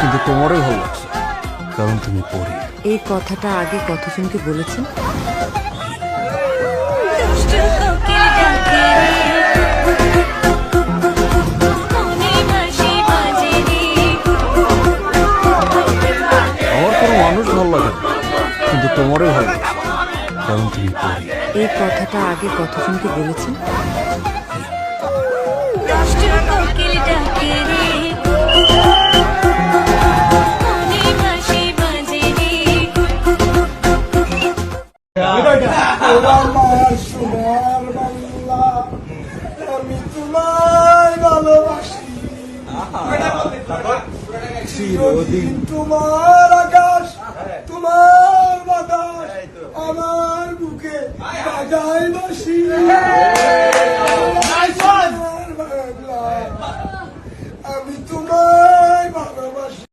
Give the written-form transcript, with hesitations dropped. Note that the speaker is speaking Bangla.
কিন্তু তোমারই ভালো লাগছে কারণ তুমি পড়ি। এই কথাটা আগে কতজনকে বলেছেন? আমার কোনো মানুষ ভালো লাগে না কিন্তু তোমারই ভালো লাগছে কারণ তুমি পড়ি। এই কথাটা আগে কতজনকে বলেছেন? আমার সোনার বাংলা আমি তোমায় ভালোবাসি চিরদিন তোমার